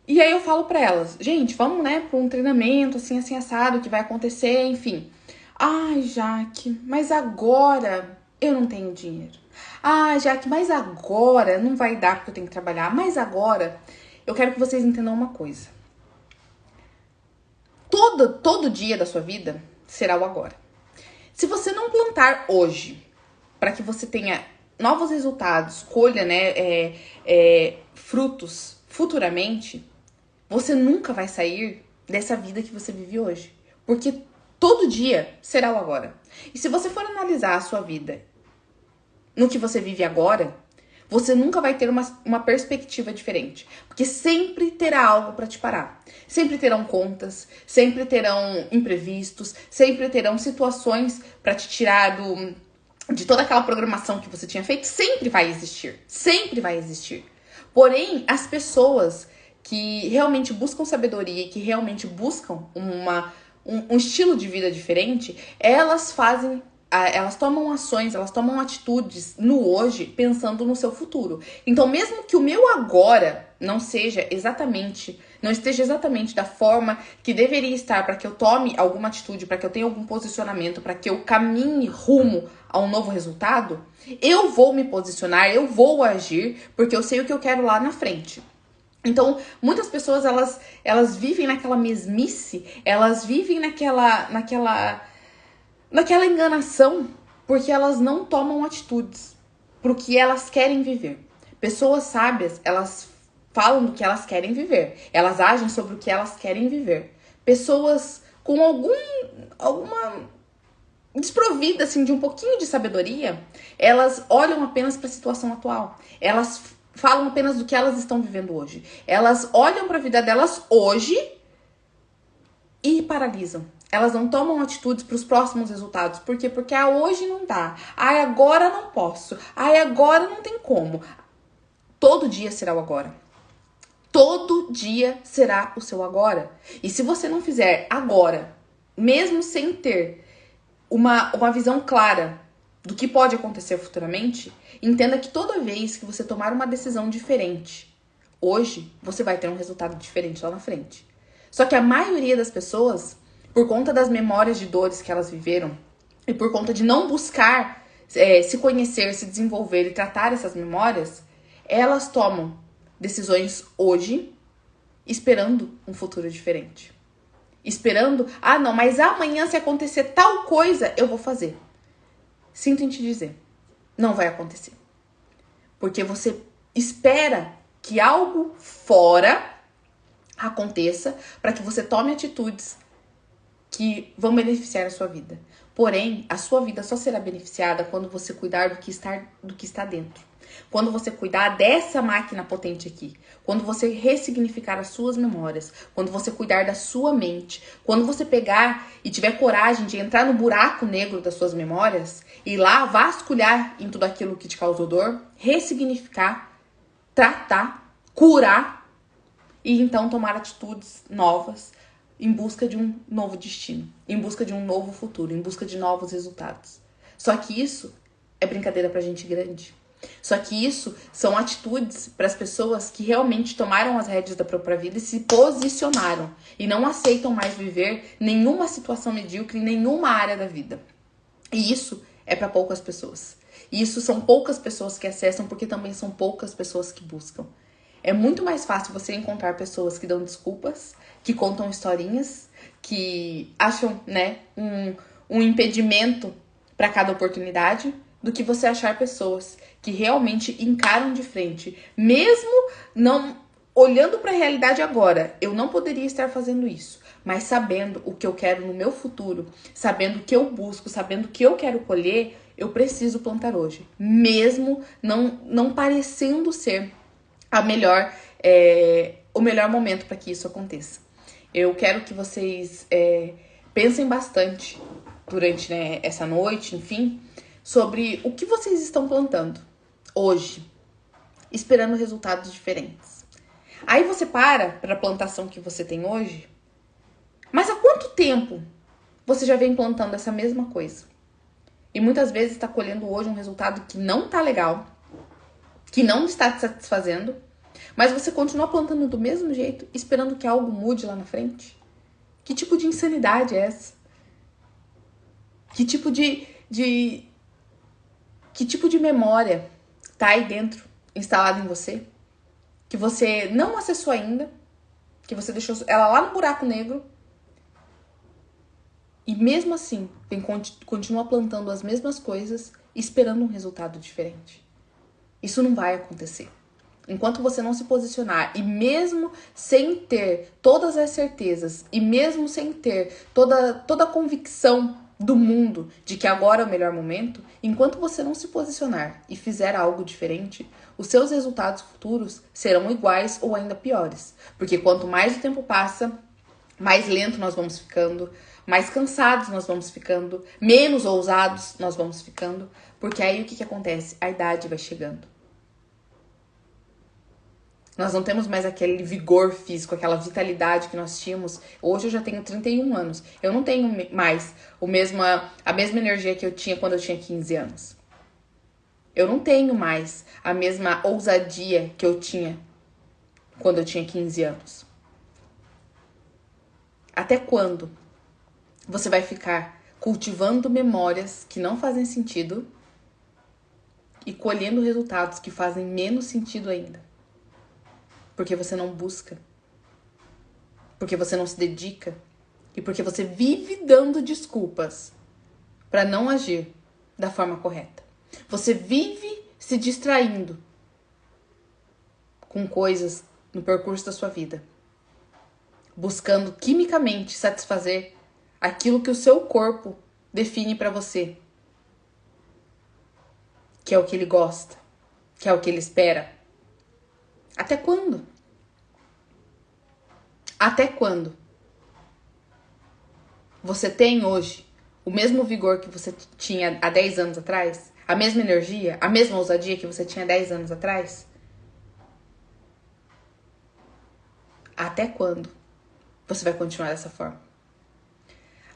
E aí eu falo pra elas, gente, vamos, né, pra um treinamento assim, assado, que vai acontecer, enfim. Ai, Jaque, mas agora eu não tenho dinheiro. Ai, Jaque, mas agora não vai dar porque eu tenho que trabalhar. Mas agora, eu quero que vocês entendam uma coisa. Todo dia da sua vida será o agora. Se você não plantar hoje para que você tenha novos resultados, colha, né, frutos futuramente, você nunca vai sair dessa vida que você vive hoje. Porque todo dia será o agora. E se você for analisar a sua vida no que você vive agora, você nunca vai ter uma perspectiva diferente. Porque sempre terá algo para te parar. Sempre terão contas, sempre terão imprevistos, sempre terão situações para te tirar de toda aquela programação que você tinha feito. Sempre vai existir. Sempre vai existir. Porém, as pessoas que realmente buscam sabedoria e que realmente buscam um estilo de vida diferente, elas tomam ações, elas tomam atitudes no hoje pensando no seu futuro. Então, mesmo que o meu agora não esteja exatamente da forma que deveria estar para que eu tome alguma atitude, para que eu tenha algum posicionamento, para que eu caminhe rumo a um novo resultado, eu vou me posicionar, eu vou agir, porque eu sei o que eu quero lá na frente. Então, muitas pessoas, elas vivem naquela mesmice, elas vivem naquela enganação, porque elas não tomam atitudes pro que elas querem viver. Pessoas sábias, elas falam do que elas querem viver, elas agem sobre o que elas querem viver. Pessoas com alguma desprovida assim de um pouquinho de sabedoria, elas olham apenas para a situação atual. Elas falam apenas do que elas estão vivendo hoje. Elas olham para a vida delas hoje e paralisam. Elas não tomam atitudes para os próximos resultados. Por quê? Porque hoje não dá. Agora não posso. Agora não tem como. Todo dia será o agora. Todo dia será o seu agora. E se você não fizer agora, mesmo sem ter uma visão clara do que pode acontecer futuramente, entenda que toda vez que você tomar uma decisão diferente, hoje, você vai ter um resultado diferente lá na frente. Só que a maioria das pessoas, por conta das memórias de dores que elas viveram e por conta de não buscar se conhecer, se desenvolver e tratar essas memórias, elas tomam decisões hoje esperando um futuro diferente. Esperando, não, mas amanhã se acontecer tal coisa, eu vou fazer. Sinto em te dizer, não vai acontecer. Porque você espera que algo fora aconteça para que você tome atitudes que vão beneficiar a sua vida. Porém, a sua vida só será beneficiada quando você cuidar do que está dentro. Quando você cuidar dessa máquina potente aqui. Quando você ressignificar as suas memórias. Quando você cuidar da sua mente. Quando você pegar e tiver coragem de entrar no buraco negro das suas memórias e ir lá vasculhar em tudo aquilo que te causou dor, ressignificar, tratar, curar e então tomar atitudes novas em busca de um novo destino, em busca de um novo futuro, em busca de novos resultados. Só que isso é brincadeira pra gente grande. Só que isso são atitudes para as pessoas que realmente tomaram as rédeas da própria vida e se posicionaram e não aceitam mais viver nenhuma situação medíocre em nenhuma área da vida. E isso é para poucas pessoas. E isso são poucas pessoas que acessam porque também são poucas pessoas que buscam. É muito mais fácil você encontrar pessoas que dão desculpas, que contam historinhas, que acham, né, um impedimento para cada oportunidade, do que você achar pessoas que realmente encaram de frente, mesmo não olhando para a realidade agora. Eu não poderia estar fazendo isso, mas sabendo o que eu quero no meu futuro, sabendo o que eu busco, sabendo o que eu quero colher, eu preciso plantar hoje, mesmo não parecendo ser o melhor momento para que isso aconteça. Eu quero que vocês pensem bastante durante, né, essa noite, enfim, sobre o que vocês estão plantando hoje, esperando resultados diferentes. Aí você para a plantação que você tem hoje, mas há quanto tempo você já vem plantando essa mesma coisa? E muitas vezes está colhendo hoje um resultado que não tá legal, que não está te satisfazendo, mas você continua plantando do mesmo jeito, esperando que algo mude lá na frente? Que tipo de insanidade é essa? Que tipo de memória tá aí dentro, instalada em você, que você não acessou ainda, que você deixou ela lá no buraco negro, e mesmo assim, continua plantando as mesmas coisas, esperando um resultado diferente. Isso não vai acontecer. Enquanto você não se posicionar, e mesmo sem ter todas as certezas, e mesmo sem ter toda a convicção do mundo de que agora é o melhor momento, enquanto você não se posicionar e fizer algo diferente, os seus resultados futuros serão iguais ou ainda piores. Porque quanto mais o tempo passa, mais lento nós vamos ficando, mais cansados nós vamos ficando, menos ousados nós vamos ficando, porque aí o que acontece? A idade vai chegando. Nós não temos mais aquele vigor físico, aquela vitalidade que nós tínhamos. Hoje eu já tenho 31 anos. Eu não tenho mais a mesma energia que eu tinha quando eu tinha 15 anos. Eu não tenho mais a mesma ousadia que eu tinha quando eu tinha 15 anos. Até quando você vai ficar cultivando memórias que não fazem sentido e colhendo resultados que fazem menos sentido ainda? Porque você não busca, porque você não se dedica e porque você vive dando desculpas para não agir da forma correta. Você vive se distraindo com coisas no percurso da sua vida, buscando quimicamente satisfazer aquilo que o seu corpo define para você, que é o que ele gosta, que é o que ele espera. Até quando? Até quando? Você tem hoje o mesmo vigor que você tinha há 10 anos atrás? A mesma energia? A mesma ousadia que você tinha 10 anos atrás? Até quando você vai continuar dessa forma?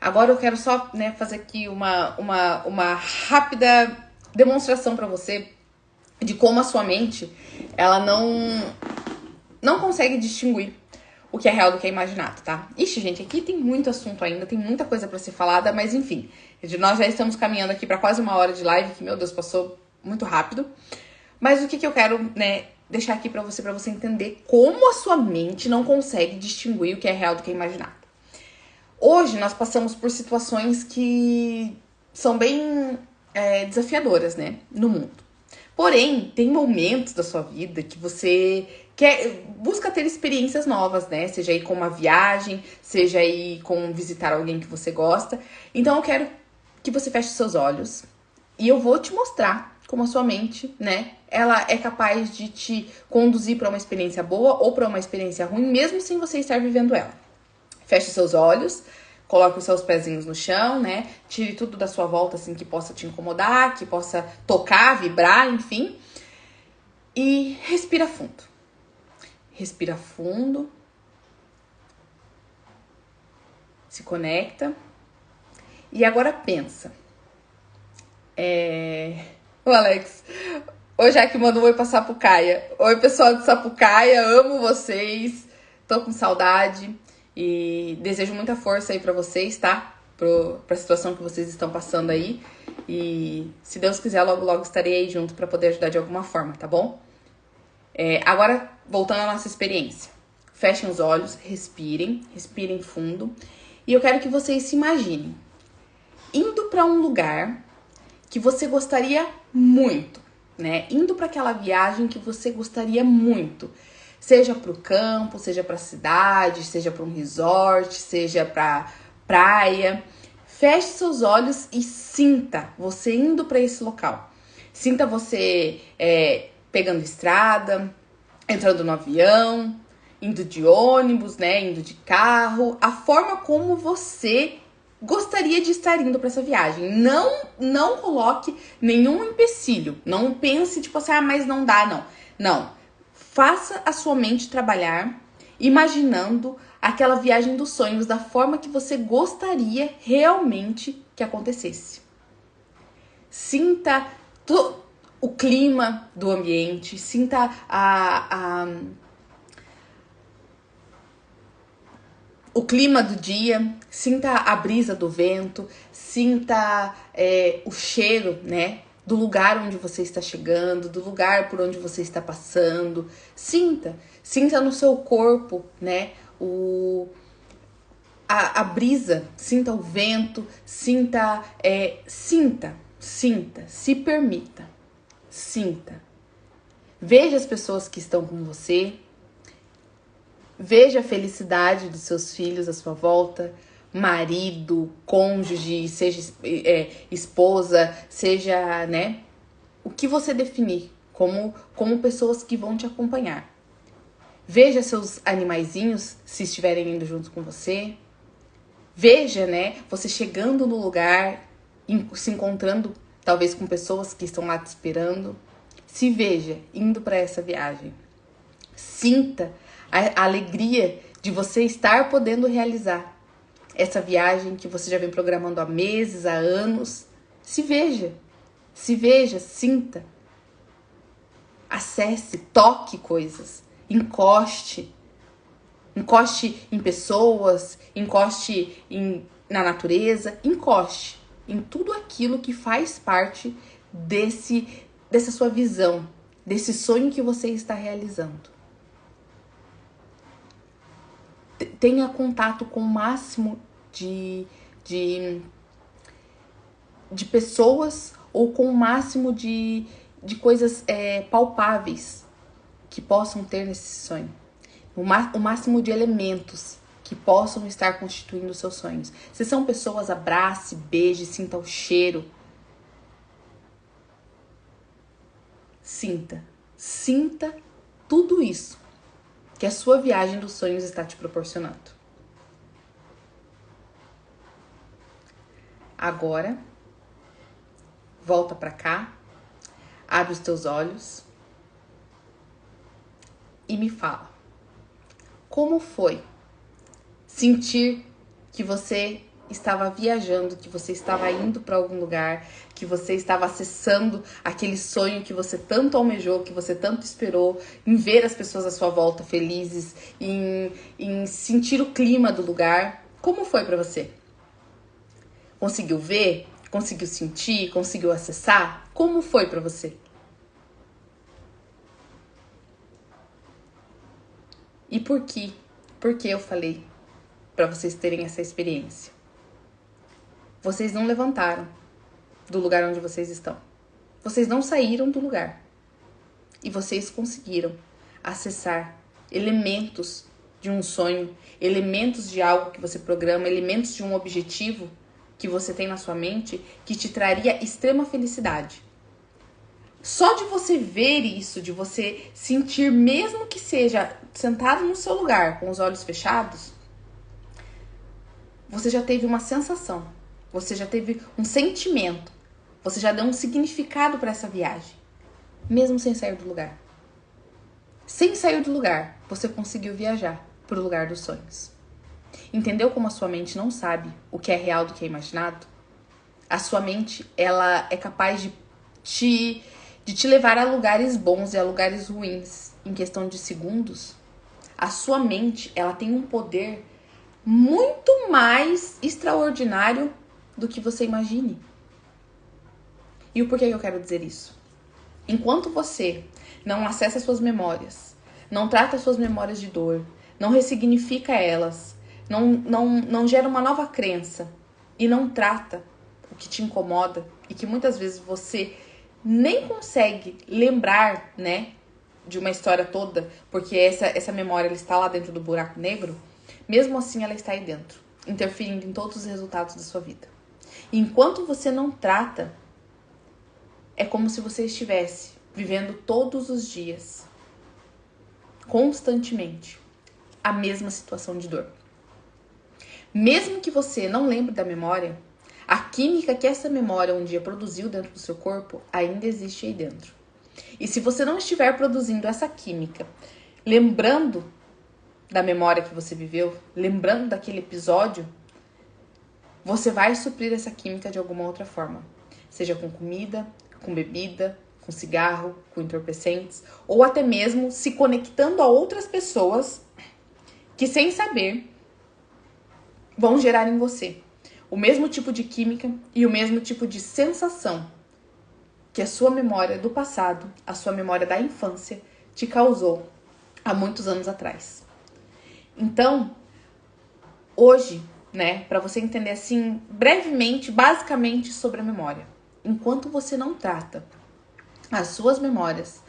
Agora eu quero só, né, fazer aqui uma rápida demonstração para você de como a sua mente ela não consegue distinguir o que é real do que é imaginado, tá? Ixi, gente, aqui tem muito assunto ainda, tem muita coisa pra ser falada, mas enfim, nós já estamos caminhando aqui pra quase 1 hora de live, que, meu Deus, passou muito rápido. Mas o que eu quero, né, deixar aqui pra você entender como a sua mente não consegue distinguir o que é real do que é imaginado. Hoje, nós passamos por situações que são bem desafiadoras, né, no mundo. Porém, tem momentos da sua vida que você busca ter experiências novas, né? Seja aí com uma viagem, seja aí com visitar alguém que você gosta. Então, eu quero que você feche seus olhos e eu vou te mostrar como a sua mente, né? Ela é capaz de te conduzir para uma experiência boa ou para uma experiência ruim, mesmo sem você estar vivendo ela. Feche seus olhos. Coloque os seus pezinhos no chão, né? Tire tudo da sua volta, assim, que possa te incomodar, que possa tocar, vibrar, enfim. E respira fundo. Respira fundo. Se conecta. E agora pensa. O Alex. Oi, Jaque, manda um oi pra Sapucaia. Oi, pessoal de Sapucaia, amo vocês. Tô com saudade. E desejo muita força aí pra vocês, tá? Pra situação que vocês estão passando aí. E se Deus quiser, logo, logo estarei aí junto pra poder ajudar de alguma forma, tá bom? Agora, voltando à nossa experiência. Fechem os olhos, respirem fundo. E eu quero que vocês se imaginem indo pra um lugar que você gostaria muito, né? Indo pra aquela viagem que você gostaria muito. Seja pro campo, seja pra cidade, seja pra um resort, seja pra praia. Feche seus olhos e sinta você indo para esse local. Sinta você pegando estrada, entrando no avião, indo de ônibus, né, indo de carro, a forma como você gostaria de estar indo para essa viagem. Não coloque nenhum empecilho. Não pense tipo assim, mas não dá, não. Não. Faça a sua mente trabalhar imaginando aquela viagem dos sonhos da forma que você gostaria realmente que acontecesse. Sinta o clima do ambiente, sinta o clima do dia, sinta a brisa do vento, sinta o cheiro, né, do lugar onde você está chegando, do lugar por onde você está passando. Sinta no seu corpo, né, a brisa, sinta o vento, sinta, se permita, sinta. Veja as pessoas que estão com você, veja a felicidade dos seus filhos à sua volta, marido, cônjuge, seja esposa, seja, né, o que você definir como pessoas que vão te acompanhar. Veja seus animaizinhos, se estiverem indo junto com você. Veja, né, você chegando no lugar, se encontrando talvez com pessoas que estão lá te esperando. Se veja indo para essa viagem. Sinta a alegria de você estar podendo realizar essa viagem que você já vem programando há meses, há anos. Se veja, sinta. Acesse, toque coisas, encoste em pessoas, encoste na natureza, encoste em tudo aquilo que faz parte dessa sua visão, desse sonho que você está realizando. Tenha contato com o máximo de pessoas ou com o máximo de coisas palpáveis que possam ter nesse sonho. O máximo de elementos que possam estar constituindo os seus sonhos. Se são pessoas, abrace, beije, sinta o cheiro. Sinta tudo isso que a sua viagem dos sonhos está te proporcionando. Agora, volta pra cá, abre os teus olhos e me fala. Como foi sentir que você estava viajando, que você estava indo para algum lugar, que você estava acessando aquele sonho que você tanto almejou, que você tanto esperou, em ver as pessoas à sua volta felizes, em sentir o clima do lugar? Como foi para você? Conseguiu ver? Conseguiu sentir? Conseguiu acessar? Como foi para você? E por quê? Por que eu falei para vocês terem essa experiência? Vocês não levantaram do lugar onde vocês estão. Vocês não saíram do lugar. E vocês conseguiram acessar elementos de um sonho, elementos de algo que você programa, elementos de um objetivo que você tem na sua mente que te traria extrema felicidade. Só de você ver isso, de você sentir, mesmo que seja sentado no seu lugar, com os olhos fechados, você já teve uma sensação, você já teve um sentimento, você já deu um significado para essa viagem, mesmo sem sair do lugar. Sem sair do lugar, você conseguiu viajar para o lugar dos sonhos. Entendeu como a sua mente não sabe o que é real do que é imaginado? A sua mente, ela é capaz de te levar a lugares bons e a lugares ruins em questão de segundos. A sua mente, ela tem um poder muito mais extraordinário do que você imagine. E o porquê que eu quero dizer isso? Enquanto você não acessa suas memórias, não trata suas memórias de dor, não ressignifica elas, não gera uma nova crença e não trata o que te incomoda e que muitas vezes você nem consegue lembrar, né, de uma história toda, porque essa memória ela está lá dentro do buraco negro, mesmo assim ela está aí dentro, interferindo em todos os resultados da sua vida. Enquanto você não trata, é como se você estivesse vivendo todos os dias, constantemente, a mesma situação de dor. Mesmo que você não lembre da memória, a química que essa memória um dia produziu dentro do seu corpo ainda existe aí dentro. E se você não estiver produzindo essa química, lembrando da memória que você viveu, lembrando daquele episódio, você vai suprir essa química de alguma outra forma. Seja com comida, com bebida, com cigarro, com entorpecentes, ou até mesmo se conectando a outras pessoas que, sem saber, vão gerar em você o mesmo tipo de química e o mesmo tipo de sensação que a sua memória do passado, a sua memória da infância te causou há muitos anos atrás. Então, hoje, para você entender assim, brevemente, basicamente sobre a memória. Enquanto você não trata as suas memórias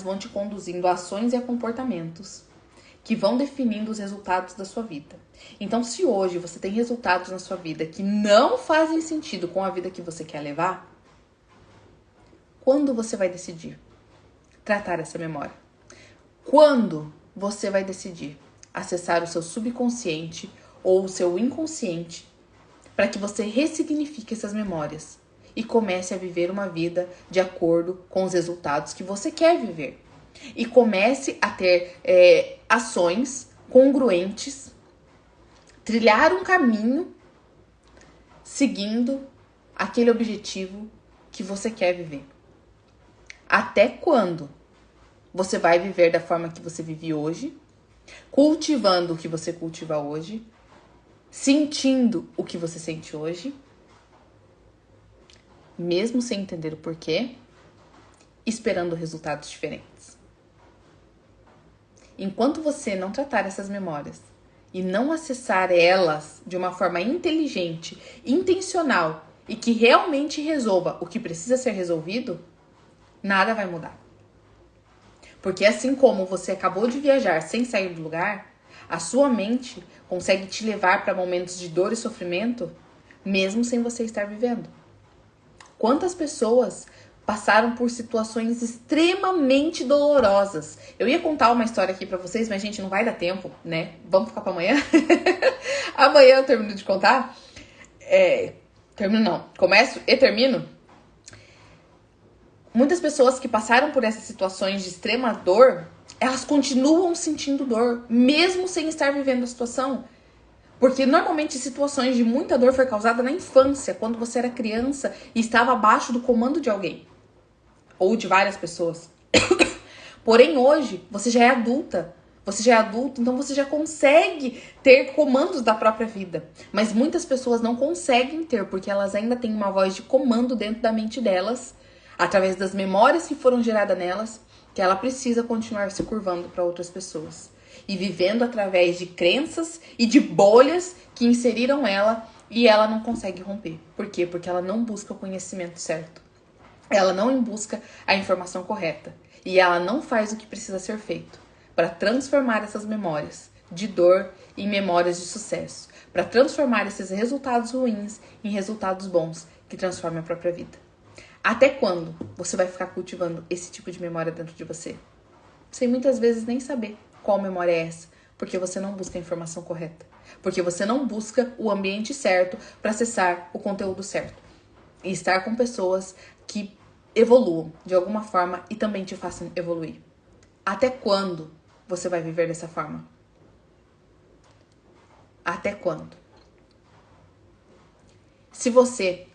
vão te conduzindo a ações e a comportamentos que vão definindo os resultados da sua vida. Então, se hoje você tem resultados na sua vida que não fazem sentido com a vida que você quer levar, quando você vai decidir tratar essa memória? Quando você vai decidir acessar o seu subconsciente ou o seu inconsciente para que você ressignifique essas memórias e comece a viver uma vida de acordo com os resultados que você quer viver? E comece a ter ações congruentes, trilhar um caminho seguindo aquele objetivo que você quer viver. Até quando você vai viver da forma que você vive hoje, cultivando o que você cultiva hoje, sentindo o que você sente hoje, mesmo sem entender o porquê, esperando resultados diferentes? Enquanto você não tratar essas memórias e não acessar elas de uma forma inteligente, intencional e que realmente resolva o que precisa ser resolvido, nada vai mudar. Porque assim como você acabou de viajar sem sair do lugar, a sua mente consegue te levar para momentos de dor e sofrimento, mesmo sem você estar vivendo. Quantas pessoas passaram por situações extremamente dolorosas? Eu ia contar uma história aqui pra vocês, mas, gente, não vai dar tempo, né? Vamos ficar pra amanhã? Amanhã eu termino de contar. Termino não. Começo e termino. Muitas pessoas que passaram por essas situações de extrema dor, elas continuam sentindo dor, mesmo sem estar vivendo a situação. Porque normalmente situações de muita dor foi causada na infância, quando você era criança e estava abaixo do comando de alguém. Ou de várias pessoas. Porém, hoje, você já é adulta. Você já é adulto, então você já consegue ter comandos da própria vida. Mas muitas pessoas não conseguem ter, porque elas ainda têm uma voz de comando dentro da mente delas, através das memórias que foram geradas nelas, que ela precisa continuar se curvando para outras pessoas. E vivendo através de crenças e de bolhas que inseriram ela e ela não consegue romper. Por quê? Porque ela não busca o conhecimento certo. Ela não busca a informação correta. E ela não faz o que precisa ser feito para transformar essas memórias de dor em memórias de sucesso. Para transformar esses resultados ruins em resultados bons que transformem a própria vida. Até quando você vai ficar cultivando esse tipo de memória dentro de você? Sem muitas vezes nem saber qual memória é essa. Porque você não busca a informação correta. Porque você não busca o ambiente certo para acessar o conteúdo certo. E estar com pessoas que evoluam de alguma forma e também te façam evoluir. Até quando você vai viver dessa forma? Até quando? Se você,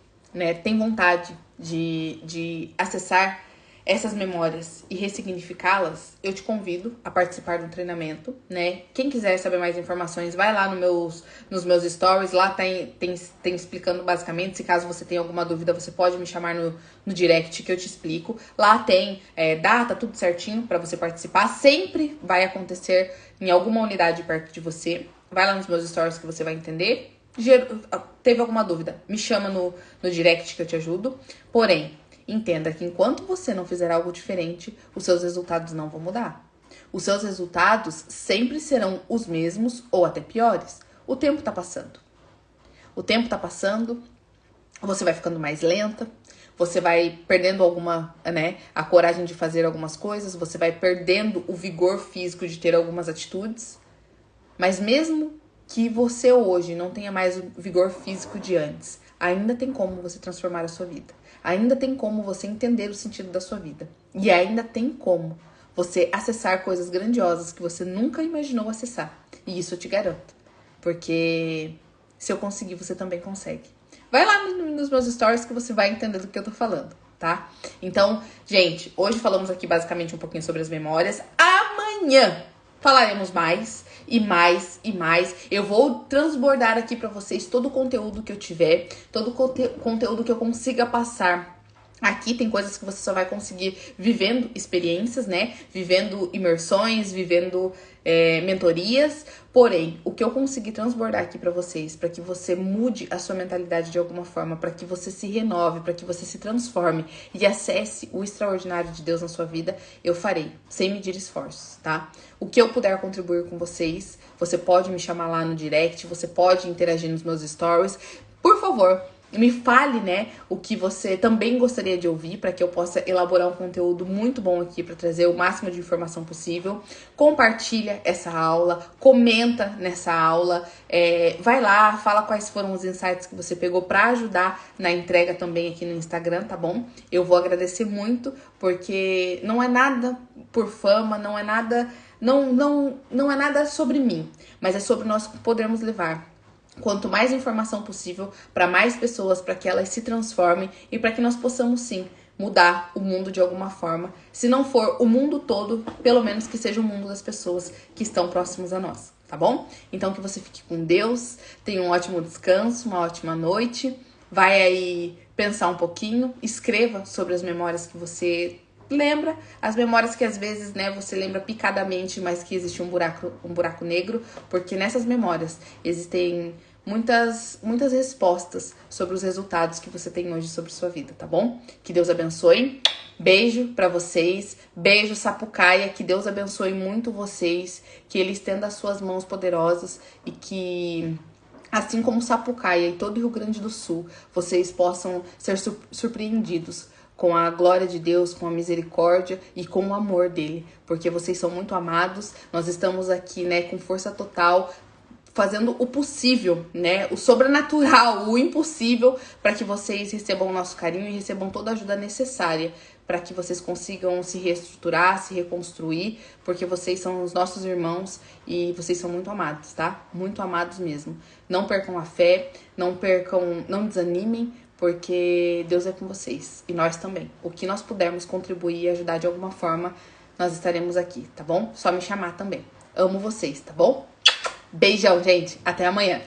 tem vontade de acessar essas memórias e ressignificá-las, eu te convido a participar do treinamento, Quem quiser saber mais informações, vai lá nos meus stories, lá tem explicando basicamente. Se caso você tenha alguma dúvida, você pode me chamar no direct que eu te explico. Lá tem data, tudo certinho para você participar. Sempre vai acontecer em alguma unidade perto de você. Vai lá nos meus stories que você vai entender. Teve alguma dúvida, me chama no direct que eu te ajudo. Porém, entenda que enquanto você não fizer algo diferente, os seus resultados não vão mudar. Os seus resultados sempre serão os mesmos ou até piores. O tempo tá passando. o tempo tá passando, você vai ficando mais lenta, você vai perdendo a coragem de fazer algumas coisas, você vai perdendo o vigor físico de ter algumas atitudes. Mas mesmo que você hoje não tenha mais o vigor físico de antes, ainda tem como você transformar a sua vida. Ainda tem como você entender o sentido da sua vida. E ainda tem como você acessar coisas grandiosas que você nunca imaginou acessar. E isso eu te garanto. Porque se eu conseguir, você também consegue. Vai lá nos meus stories que você vai entender do que eu tô falando, tá? Então, gente, hoje falamos aqui basicamente um pouquinho sobre as memórias. Amanhã falaremos mais e mais e mais. Eu vou transbordar aqui pra vocês todo o conteúdo que eu tiver, todo o conteúdo que eu consiga passar. Aqui tem coisas que você só vai conseguir vivendo experiências, né? Vivendo imersões, vivendo mentorias. Porém, o que eu consegui transbordar aqui pra vocês, pra que você mude a sua mentalidade de alguma forma, pra que você se renove, pra que você se transforme e acesse o extraordinário de Deus na sua vida, eu farei, sem medir esforços, tá? O que eu puder contribuir com vocês, você pode me chamar lá no direct, você pode interagir nos meus stories. Por favor, me fale, né, o que você também gostaria de ouvir para que eu possa elaborar um conteúdo muito bom aqui para trazer o máximo de informação possível. Compartilha essa aula, comenta nessa aula, vai lá, fala quais foram os insights que você pegou para ajudar na entrega também aqui no Instagram, tá bom? Eu vou agradecer muito, porque não é nada por fama, não é nada, não é nada sobre mim, mas é sobre nós podermos levar quanto mais informação possível para mais pessoas, para que elas se transformem e para que nós possamos sim mudar o mundo de alguma forma. Se não for o mundo todo, pelo menos que seja o mundo das pessoas que estão próximas a nós, tá bom? Então que você fique com Deus, tenha um ótimo descanso, uma ótima noite. Vai aí pensar um pouquinho, escreva sobre as memórias que você lembra, as memórias que às vezes, né, você lembra picadamente, mas que existe um buraco negro, porque nessas memórias existem muitas respostas sobre os resultados que você tem hoje sobre sua vida, tá bom? Que Deus abençoe. Beijo pra vocês. Beijo, Sapucaia. Que Deus abençoe muito vocês, que Ele estenda as suas mãos poderosas e que, assim como Sapucaia e todo o Rio Grande do Sul, vocês possam ser surpreendidos com a glória de Deus, com a misericórdia e com o amor dele, porque vocês são muito amados. Nós estamos aqui, né, com força total, fazendo o possível, né, o sobrenatural, o impossível, para que vocês recebam o nosso carinho e recebam toda a ajuda necessária para que vocês consigam se reestruturar, se reconstruir, porque vocês são os nossos irmãos e vocês são muito amados, tá? Muito amados mesmo. Não percam a fé, não desanimem, porque Deus é com vocês e nós também. O que nós pudermos contribuir e ajudar de alguma forma, nós estaremos aqui, tá bom? Só me chamar também. Amo vocês, tá bom? Beijão, gente. Até amanhã.